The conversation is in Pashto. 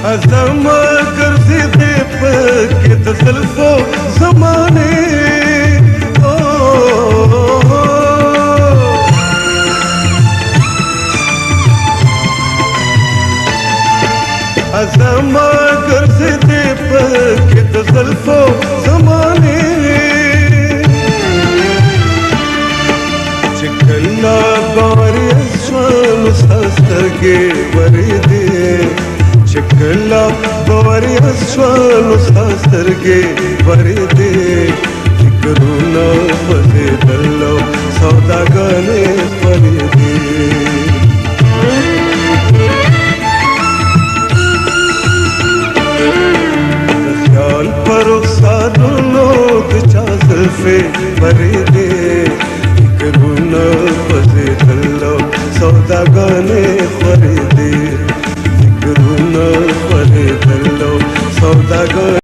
زما ګرځېدې پکې د زلفو زمانې زما ګرځېدې پکې د زلفو زمانې چې کله بارې شوم ستا سترګې ورېدې چې کله بارې شوم ستا سترګې ورېدې فکرونه خوځېدل او سوداګانې خپرېدې رخسارونو د چا زلفې ورېدې فکرونه خوځېدل او سوداګانې خورېدې فکرونه خوځېدل او سوداګانې